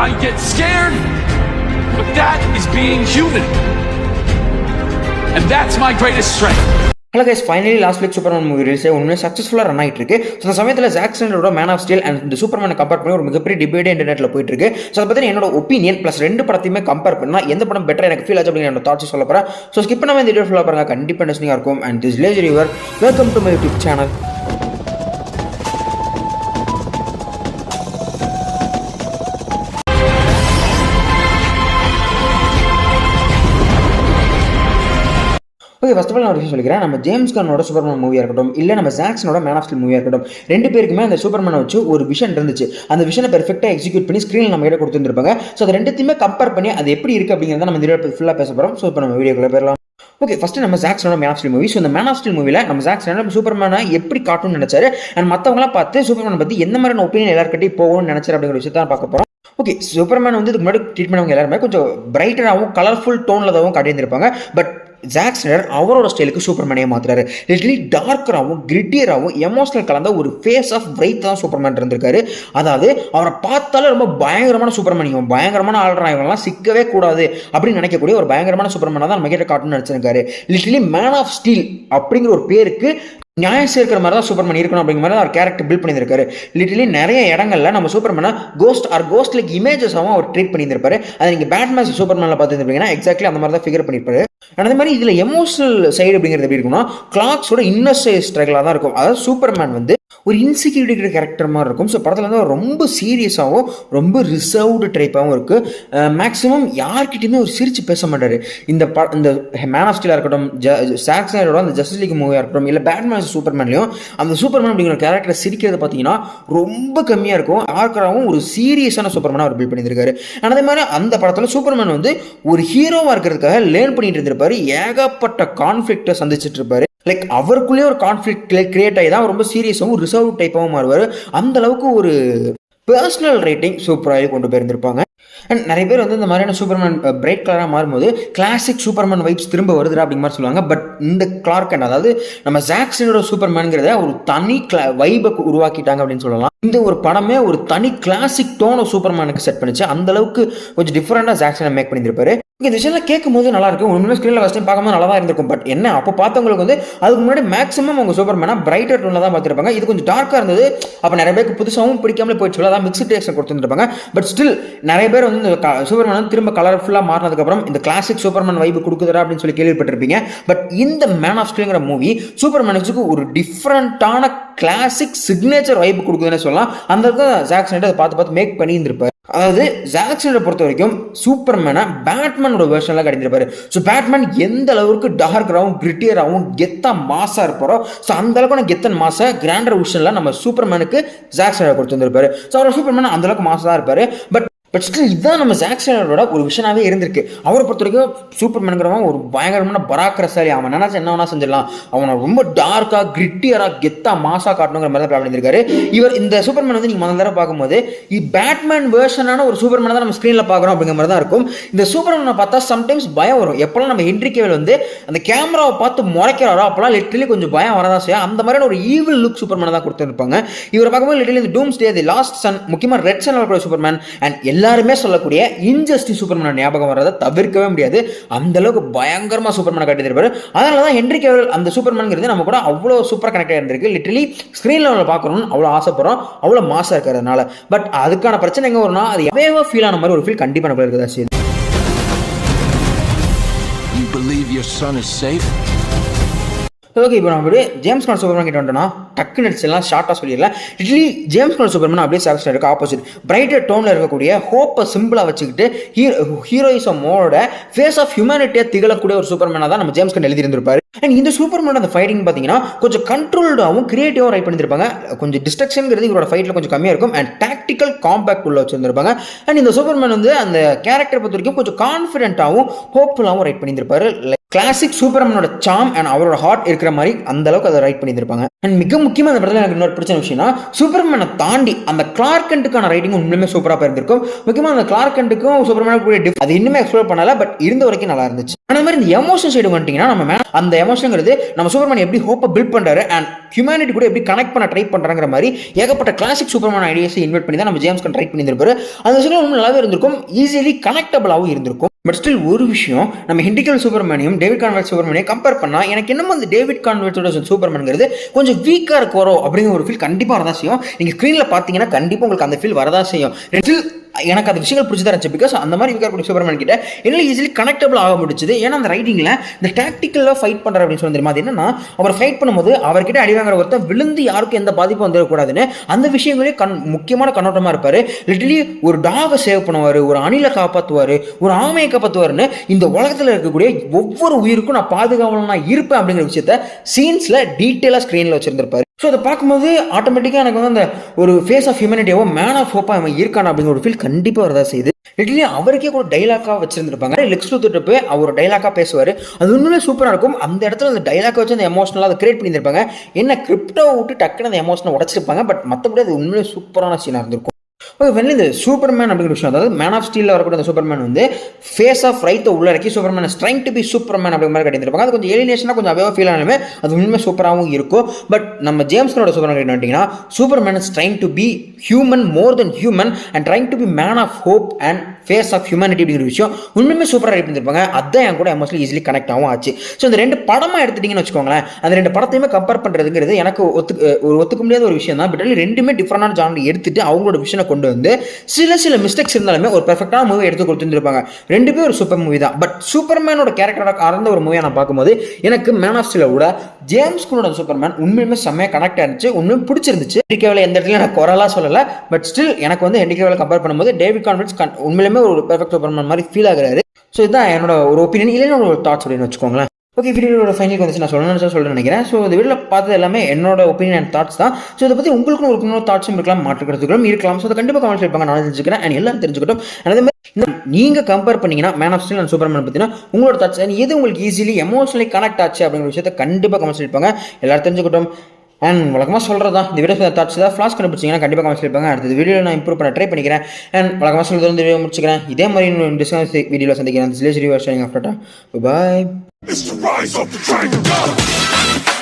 I get scared, but that is being human. And that's my greatest strength. Hello guys, finally last week Superman movie release உண்மையாக சக்ஸஸ்ஃபுல்லாக run ஆகிட்டு இருக்கு. So அந்த சமயத்தில் Jack ஸ்னைடரோட Man of steel and இந்த சூப்பர்மேனை compare பண்ணி ஒரு மிகப்பெரிய டிபேட் இன்டர்நெட்டில் போயிட்டு இருக்கு. ஸோ அதை பற்றி என்னோட ஒப்பீனியன் ப்ளஸ் ரெண்டு படத்தையுமே கம்பேர் பண்ணால் எந்த படம் பெட்டர் எனக்கு ஃபீல் ஆச்சு அப்படின்னு என்னோட தாட்ஸ் சொல்ல போகிறேன். ஸோ ஸ்கிப் பண்ணாமல் இந்த வீடியோ ஃபுல்லாக பாருங்க, கண்டிப்பாக இன்ட்ரெஸ்டிங்காக இருக்கும். And this ledge river, welcome to my YouTube channel. Okay, first of all நான் ஒரு விஷயம் சொல்லிக்கிறேன். நம்ம ஜேம்ஸ் கன்னோட சூப்பர்மேன் மூவியாக இருக்கட்டும், இல்லை நம்ம ஜாக்சனோட மேன் ஆஃப் ஸ்டீல் மூவியாக இருக்கட்டும், ரெண்டு பேருக்குமே அந்த சூப்பர்மேனை வச்சு ஒரு விஷன் இருந்துச்சு. அந்த விஷனை பெர்ஃபெக்டாக எக்ஸிக்யூட் பண்ணி ஸ்க்ரீனில் நம்ம கிட்ட கொடுத்துருப்பாங்க. ஸோ அது ரெண்டுத்தையுமே கம்பேர் பண்ணி அது எப்படி இருக்குது அப்படிங்கிறத நம்ம இந்த வீடியோ ஃபுல்லாக பேச போகிறோம். ஸோ இப்போ நம்ம வீடியோக்குள்ளே போயிடலாம். ஓகே, ஃபஸ்ட்டு நம்ம ஜாக்சனோட Man of Steel movie. So இந்த மேன் ஆஃப் ஸ்டீல் மூவியில் நம்ம ஜாக்சனோட சூப்பர்மேனை எப்படி காட்டணும்னு நினைச்சாரு அண்ட் மற்றவங்களாம் பார்த்து சூப்பர்மேனை பற்றி எந்த மாதிரியான ஒப்பீனியன் எல்லாருக்கிட்டையும் போகணும்னு நினைச்சாரு அப்படிங்கிற விஷயத்தை தான் பார்க்க போகிறோம். ஓகே, சூப்பர்மேன் வந்து இதுக்கு முன்னாடி ட்ரீட் பண்ணவங்க எல்லாருமே கொஞ்சம் பிரைட்டராகவும் கலர்ஃபுல் டோனில் காட்டியிருந்திருப்பாங்க. பட் ஜாக் ஸ்னைடர் அவரோட ஸ்டைலுக்கு சூப்பர்மேனையே மாத்துறாரு. லிட்டலி டார்க்கராகவும் கிரிட்டியராகவும் எமோஷனல் கலந்த ஒரு ஃபேஸ் ஆஃப் பிரைட் தான் சூப்பர்மேன் இருந்திருக்காரு. அதாவது அவரை பார்த்தாலே ரொம்ப பயங்கரமான சூப்பர்மேன், இவன் பயங்கரமான ஆள்றான், இவங்கெல்லாம் சிக்கவே கூடாது அப்படின்னு நினைக்கக்கூடிய ஒரு பயங்கரமான சூப்பர்மேனை தான் நம்ம கிட்ட காட்டணும்னு நினைச்சிருக்காரு. லிட்டலி மேன் ஆஃப் ஸ்டீல் அப்படிங்கிற ஒரு பேருக்கு நியாயம் சேர்க்கிற மாதிரி தான் சூப்பர்மேன் இருக்கணும் அப்படிங்கிற மாதிரி அவர் கேரக்டர் பில்ட் பண்ணியிருக்காரு. லிட்டலி நிறைய இடங்கள்ல நம்ம சூப்பர்மேனை கோஸ்ட் லைக் இமேஜஸாகவும் அவர் ட்ரீட் பண்ணியிருப்பாரு. அதை நீங்கள் பேட்மேன் சூப்பர்மேனில் பார்த்துருப்பீங்கன்னா எக்ஸாக்ட்லி அந்த மாதிரி தான் ஃபிகர் பண்ணியிருப்பாரு. அதே மாதிரி இதில் எமோஷனல் சைடு அப்படிங்கிறது எப்படி இருக்குன்னா, கிளார்க்ஸோட இன்னர் ஸ்ட்ரகிளாக தான் இருக்கும். அதாவது சூப்பர்மேன் வந்து ஒரு இன்செக்யூரிட்டி கேரக்டர் மாதிரி இருக்கும். ஸோ படத்தில் வந்து ரொம்ப சீரியஸாகவும் ரொம்ப ரிசர்வ்டு டைப்பாகவும் இருக்குது. மேக்ஸிமம் யார்கிட்டையுமே ஒரு சிரிச்சு பேச மாட்டார். இந்த மேன் ஆஃப் ஸ்டீலாக இருக்கட்டும், ஜாக் ஸ்னைடரோட அந்த ஜஸ்டிஸ் லீக் மூவியாக இருக்கட்டும், இல்லை பேட்மேன் சூப்பர்மேன்லையும் அந்த சூப்பர்மேன் அப்படிங்கிற கேரக்டர் சிரிக்கிறது பார்த்தீங்கன்னா ரொம்ப கம்மியாக இருக்கும். ஆர்க்கராகவும் ஒரு சீரியஸான சூப்பர்மேனாக அவர் பில்ட் பண்ணியிருக்காரு. அதே மாதிரி அந்த படத்தில் சூப்பர்மேன் வந்து ஒரு ஹீரோவாக இருக்கிறதுக்காக லேர்ன் பண்ணிட்டு இருந்திருப்பாரு. ஏகப்பட்ட கான்ஃப்ளிக்டை சந்திச்சுட்டு இருப்பாரு. லைக் அவருக்குள்ளேயே ஒரு கான்ஃப்ளிக்ட் கிரியேட் ஆகி தான் ரொம்ப சீரியஸாகவும் ரிசர்வ் டைப்பாகவும் மாறுவார். அந்த அளவுக்கு ஒரு பர்சனல் ரைட்டிங் சூப்பராகவே கொண்டு போயிருந்திருப்பாங்க. அண்ட் நிறைய பேர் வந்து இந்த மாதிரியான சூப்பர்மேன் பிரைட் கலராக மாறும்போது கிளாசிக் சூப்பர்மேன் வைப்ஸ் திரும்ப வருதுடா அப்படிங்கிற மாதிரி சொல்லுவாங்க. பட் இந்த கிளார்க் கெண்ட், அதாவது நம்ம ஜாக் ஸ்னைடரோட சூப்பர்மேனுங்கிறத ஒரு தனி வைபை உருவாக்கிட்டாங்க அப்படின்னு சொல்லலாம். இந்த ஒரு படமே ஒரு தனி கிளாசிக் டோன் ஆஃப் சூப்பர்மேனுக்கு செட் பண்ணிச்சு. அந்த அளவுக்கு கொஞ்சம் டிஃப்ரெண்டாக ஜாக் ஸ்னைடர் மேக் பண்ணியிருப்பாரு. இந்த விஷயம்லாம் கேட்கும் போது நல்லா இருக்கும். உண்மையாக ஸ்க்ரீனில் ஃபஸ்ட் டைம் பார்க்கும்போது நல்லா தான் இருந்திருக்கும். பட் என்ன, அப்போ பார்த்தவங்களுக்கு வந்து அதுக்கு முன்னாடி மேக்ஸிமம் அவங்க சூப்பர்மேனா பிரைட்டர் டோனில் தான் பார்த்துருப்பாங்க. இது கொஞ்சம் டார்க்காக இருந்தது. அப்போ நிறைய பேருக்கு புதுசாகவும் பிடிக்காமலே போயிடுச்சு. அதான் மிக்ஸ்ட் டேஸ்ட்டில் கொடுத்துருப்பாங்க. பட் ஸ்டில் நிறைய பேர் வந்து இந்த சூப்பர்மேன் வந்து திரும்ப கலர்ஃபுல்லாக மாறினதுக்கப்புறம் இந்த கிளாசிக் சூப்பர்மேன் வைப்பு கொடுக்குறா அப்படின்னு சொல்லி கேள்விப்பட்டிருப்பீங்க. பட் இந்த மேன் ஆஃப் ஸ்டீல்ங்கிற மூவி சூப்பர்மேனுக்கு ஒரு டிஃப்ரெண்ட்டான கிளாசிக் சிக்னேச்சர் வைப்பு கொடுக்குதுன்னு சொல்லலாம். அந்த ஜாக் ஸ்னைடர் அதை பார்த்து மேக் பண்ணியிருந்திருப்பார். அதாவது ஜாக் ஸ்னைடரை பொறுத்த வரைக்கும் சூப்பர்மேனை பேட்மேனோட வெர்ஷன்ல கட்டியிருப்பாரு. ஸோ பேட்மேன் எந்த அளவுக்கு டார்க்கராகவும் கிரிட்டியராகவும் கெத்தா மாசா இருப்பாரோ, ஸோ அந்த அளவுக்கு கெத்தன் மாசா கிராண்டர் விஷன்ல நம்ம சூப்பர்மேனுக்கு ஜாக் ஸ்னைடர் கொடுத்துருப்பாரு. ஸோ அவரோட சூப்பர்மேன் அந்த அளவுக்கு மாசா தான் இருப்பாரு. பட் ஸ்டில் இதுதான் நம்ம ஜாக் ஸ்னைடரோட ஒரு விஷனாவே இருந்திருக்கு. அவரை பொறுத்த வரைக்கும் சூப்பர்மேனுங்கிறவன் ஒரு பயங்கரமான பராக்கிரசாலி. அவன் நினைச்சு என்ன வேணா செஞ்சிடலாம். அவனை ரொம்ப டார்க்கா கிரிட்டியரா கெத்தா மாசா காட்டணுங்கிற மாதிரி தான் பிளான் பண்ணியிருக்காரு. இவர் இந்த சூப்பர்மேன் வந்து நீங்க முதல் தடவை பார்க்கும்போது பேட்மேன் வேர்ஷனான ஒரு சூப்பர்மேனை தான் நம்ம ஸ்க்ரீனில் பார்க்குறோம் அப்படிங்கிற மாதிரி தான் இருக்கும். இந்த சூப்பர்மேனை பார்த்தா சம்டைம்ஸ் பயம் வரும். எப்பெல்லாம் நம்ம ஹென்ரி கேவில் வந்து அந்த கேமராவை பார்த்து முறைக்கிறாரோ அப்பெல்லாம் லிட்டரலி கொஞ்சம் பயம் வரதான் செய்யும். அந்த மாதிரியான ஒரு ஈவில் லுக் சூப்பர்மேனை தான் கொடுத்துருப்பாங்க. இவரை பார்க்கும்போது லிட்டரலி இந்த டூம்ஸ்டே, தி லாஸ்ட் சன், முக்கியமாக ரெட் சன் கூட சூப்பர்மேன் அண்ட் எல்லாருமே சொல்லக்கூடிய இன்ஜஸ்டிஸ் சூப்பர்மேன் ஞாபகம் வர்றதை தவிர்க்கவே முடியாது. அந்த அளவுக்கு பயங்கரமா சூப்பர்மேனை காட்டியிருப்பாரு. அதனால தான் ஹென்ரி கேவில் அந்த சூப்பர்மேன்ங்கிறது நம்ம கூட அவ்வளோ சூப்பராக கனெக்ட் ஆகிருக்கு. லிட்டரலி ஸ்க்ரீனில் பார்க்கணும்னு அவ்வளோ ஆசைப்படுறோம், அவ்வளோ மாசா இருக்கிறதுனால. பட் அதுக்கான பிரச்சனை எங்கே வரும்னா, அது எவ்வளோ ஃபீல் ஆன மாதிரி ஒரு ஃபீல் கண்டிப்பாக நம்ம இருக்குதா சரி. You believe your son is safe? Okay, இப்போ நம்ம ஜேம்ஸ் கான் சூப்பர்மேன் கிட்ட வந்துட்டோம்னா டக்குன்னு எல்லாம் ஷார்ட்டாக சொல்லிடலாம். லிட்டலி ஜேம்ஸ் கான் சூப்பர்மேன் அப்படியே ஜாக் ஸ்னைடருக்கு ஆப்போசிட் பிரைட்டர் டோனில் இருக்கக்கூடிய ஹோப்பை சிம்பிளாக வச்சுக்கிட்டு ஹீரோயிசமோட ஃபேஸ் ஆஃப் ஹியூமனிட்டியாக திகழக்கூடிய ஒரு சூப்பர்மேனாக தான் நம்ம ஜேம்ஸ் கான் எழுதியிருந்திருப்பாரு. அண்ட் இந்த சூப்பர்மேன் அந்த ஃபைட்டிங் பார்த்தீங்கன்னா கொஞ்சம் கண்ட்ரோல்டாகவும் கிரியேட்டிவாகவும் ரைட் பண்ணியிருப்பாங்க. கொஞ்சம் டிஸ்ட்ரக்ஷன்ங்கிறது இவரோட ஃபைட்டில் கொஞ்சம் கம்மியாக இருக்கும். அண்ட் டாக்டிக்கல் காம்பேக்ட் உள்ள வச்சுருந்துருப்பாங்க. அண்ட் இந்த சூப்பர்மேன் வந்து அந்த கேரக்டர் பொறுத்த வரைக்கும் கொஞ்சம் கான்ஃபிடென்ட்டாகவும் ஹோப்ஃபுல்லாகவும் ரைட் பண்ணியிருப்பாரு. கிளாசிக் சூப்பர்மேனோட சாம் அண்ட் அவரோட ஹார்ட் இருக்கிற மாதிரி அந்த அளவுக்கு அதை ரைட் பண்ணியிருப்பாங்க. அண்ட் மிக முக்கியமாக அந்த படத்தில் எனக்கு இன்னொரு பிடிச்ச விஷயம்னா சூப்பர்மேனை தாண்டி அந்த கிளார்க் கென்ட்டுக்கான ரைட்டிங் உண்மையுமே சூப்பராக இருந்திருக்கும். முக்கியமாக அந்த கிளார்க் கென்ட்டுக்கும் சூப்பர்மேனுக்கும் அது இன்னுமே எக்ஸ்ப்ளோர் பண்ணல, பட் இருந்த வரைக்கும் நல்லா இருந்துச்சு. அந்த மாதிரி இந்த எமோஷன் சைடு வந்துட்டீங்கன்னா நம்ம அந்த எமோஷன்ங்கிறது நம்ம சூப்பர்மேன் எப்படி ஹோப்பை பில்ட் பண்றாரு அண்ட் ஹியூமனிட்டி கூட எப்படி கனெக்ட் பண்ண ட்ரை பண்றாங்கிற மாதிரி ஏகப்பட்ட கிளாசிக் சூப்பர்மேன் ஐடியாஸை இன்வெர்ட் பண்ணி தான் நம்ம ஜேம்ஸ் கன் ட்ரை பண்ணியிருப்பாரு. அந்த விஷயம் ரொம்ப நல்லாவே இருந்திருக்கும், ஈஸிலி கனெக்டபிளாகவும் இருந்திருக்கும். பட் ஸ்டில் ஒரு விஷயம், நம்ம ஹென்ரி சூப்பர்மேனையும் டேவிட் கான்வெர்ட் சூப்பர்மேனையும் கம்பேர் பண்ணா எனக்கு என்னமோ அந்த டேவிட் கான்வெர்ட்டோட சூப்பர்மேன்ங்கிறது கொஞ்சம் வீக்காக இருக்கோ அப்படிங்கிற ஒரு ஃபீல் கண்டிப்பாக வரதான் செய்யும். நீங்க ஸ்க்ரீனில் பார்த்தீங்கன்னா கண்டிப்பாக உங்களுக்கு அந்த ஃபீல் வரதான் செய்யும். எனக்கு அந்த விஷயங்கள் பிடிச்சதா இருந்துச்சு. பிகாஸ் அந்த மாதிரி வீக்காக சூப்பர்மேன் கிட்ட என்னால ஈஸிலி கனெக்டபிள் ஆக முடிச்சுது. ஏன்னா அந்த ரைட்டிங்ல இந்த டாக்டிக்கலாக ஃபைட் பண்ற அப்படின்னு சொல்லி தெரியுமா, அது என்னன்னா அவர் ஃபைட் பண்ணும்போது அவர்கிட்ட அடி வாங்குற ஒருத்தர் விழுந்து யாருக்கும் எந்த பாதிப்பும் வந்துடக்கூடாதுன்னு அந்த விஷயங்களே முக்கியமான கண்ணோட்டமா இருப்பாரு. லிட்டரலி ஒரு டாகை சேவ் பண்ணுவாரு, ஒரு அணிலை காப்பாற்றுவாரு, ஒரு ஆமையை காப்பாற்றுவாருன்னு இந்த உலகத்தில் இருக்கக்கூடிய ஒவ்வொரு உயிருக்கும் நான் பாதுகாவலனா இருப்பேன் அப்படிங்கிற விஷயத்த சீன்ஸ்ல டீட்டெயிலாக ஸ்க்ரீனில் வச்சிருந்திருப்பாரு. ஸோ அதை பார்க்கும்போது ஆட்டோமேட்டிக்காக எனக்கு வந்து அந்த ஒரு ஃபேஸ் ஆஃப் ஹியூமனிட்டியோ மேன் ஆஃப் ஹோப்பாக அவன் இருக்கான் அப்படிங்கிற ஒரு ஃபீல் கண்டிப்பாக வரதா செய்யுது. லிட்டரலி அவருக்கே கூட டைலாக்காக வச்சிருந்திருப்பாங்க. லெக்ஸ் லூத்தர்ட்ட போய் அவர் டைலாக்காக பேசுவார், அது இன்னுமே சூப்பராக இருக்கும். அந்த இடத்துல அந்த டைலாக்கை வச்சு அந்த எமோஷனலாக அதை கிரியேட் பண்ணியிருப்பாங்க. என்ன கிரிப்டோ விட்டு டக்குன்னு அந்த எமோஷனை உடச்சிருப்பாங்க. பட் மற்றபடி அது உண்மையிலே சூப்பரான சீனாக இருந்திருக்கும். வெளில இந்த சூப்பர்மேன் அப்படிங்கிற விஷயம், அதாவது மேன் ஆஃப் ஸ்டீலில் வரக்கூடிய அந்த சூப்பர்மேன் வந்து ஃபேஸ் ஆஃப் ரைட்டை உள்ளடக்கி Superman trying to be Superman அப்படிங்கிற மாதிரி கட்டியிருப்பாங்க. அது கொஞ்சம் எலினேஷனாக கொஞ்சம் அவையாக ஃபீல் ஆனாலுமே அது உண்மையாக சூப்பராகவும் இருக்கும். பட் நம்ம ஜேம்ஸ்கனோட சூப்பர்மேன் கேட்டீங்கன்னா Superman is trying to be human more than human and trying to be man of hope and face of humanity அப்படிங்கிற விஷயம் உண்மையுமே சூப்பராக ரைட் பண்ணியிருப்பாங்க. அதான் என் கூட எமோஷனலி ஈஸிலி கனெக்ட் ஆகும் ஆச்சு. ஸோ இந்த ரெண்டு படமாக எடுத்துட்டிங்கன்னு வச்சுக்கோங்களேன், அந்த ரெண்டு படத்தையுமே கம்பேர் பண்ணுறதுங்கிறது எனக்கு ஒத்துக்க முடியாத ஒரு விஷயம் தான். பட் ரெண்டுமே டிஃப்ரெண்டான ஜானர் எடுத்துட்டு அவங்களோட விஷயம் கொண்டு வந்து சில மிஸ்டேக்ஸ் இருந்தாலுமே ஒரு பெர்ஃபெக்டான மூவி எடுத்து கொடுத்துருப்பாங்க. ரெண்டுமே ஒரு சூப்பர் மூவி தான். பட் சூப்பர்மேனோட கேரக்டரோட அறந்த ஒரு மூவியை நான் பார்க்கும்போது எனக்கு மேன் ஆஃப் ஸ்டீலை விட ஜேம்ஸ் குன்னோட சூப்பர்மேன் உண்மையுமே செம்மையாக கனெக்ட் ஆயிருந்துச்சு, உண்மையும் பிடிச்சிருந்துச்சு. ஹென்ரி கேவில் எந்த இடத்துல நான் குரலாக சொல்லலை. பட் ஸ்டில் எனக்கு வந்து ஹென்ரி கேவில் கம்பேர் பண்ணும்போது டேவிட் கான்வெர்ட் உண்மையிலுமே ஒரு பெர்ஃபெக்ட் சூப்பர்மேன் மாதிரி ஃபீல் ஆகுறாரு. ஸோ இதுதான் என்னோட ஒரு ஒப்பீனியன், இல்லைன்னா ஒரு தாட்ஸ் அப்படின்னு வச்சுக்கோங்களேன். ஓகே, வீடியோட ஃபைனலுக்கு வந்து நான் சொல்ல நினைக்கிறேன். ஸோ இந்த வீடியோவில் பார்த்தது எல்லாமே என்னோட ஒப்பீனியன் அண்ட் தாட்ஸ் தான். ஸோ இதை பற்றி உங்களுக்கும் ஒரு இன்னொரு தாட்ஸும் இருக்கலாம், மாற்றுக்கிறதுக்கும் இருக்கலாம். ஸோ அதை கண்டிப்பாக கமெண்ட்ஸ் இருப்பாங்க, நான் தெரிஞ்சுக்கிறேன் அண்ட் எல்லாரும் தெரிஞ்சுக்கிட்டோம். அதே மாதிரி நீங்கள் கம்பேர் பண்ணீங்கன்னா man of steel and Superman பார்த்தீங்கன்னா உங்களோட தாட்ஸ் எது உங்களுக்கு ஈஸிலி எமோஷனலி கனெக்ட் ஆச்சு அப்படிங்கிற விஷயத்தை கண்டிப்பாக கமெண்ட்ஸ் இருப்பாங்க, எல்லாரும் தெரிஞ்சுக்கிட்டோம். அண்ட் வழக்கமாக சொல்கிறதா இந்த வீடியோ தாட்ஸ் தான் ஃப்ளாஷ் கண்டுபிடிச்சிங்கன்னா கண்டிப்பாக கமெண்ட்ஸ் இருப்பாங்க. அடுத்த வீடியோவில் நான் இம்ப்ரூவ் பண்ண ட்ரை பண்ணிக்கிறேன். அண்ட் வழக்கமாக சொல்கிறது வந்து வீடியோ முடிச்சுக்கிறேன். இதே மாதிரி டிஸ்கஸ் வீடியோவில் சந்திக்கிறேன். This is Rizvi Varshaning after. Bye. It's the rise of the dragon.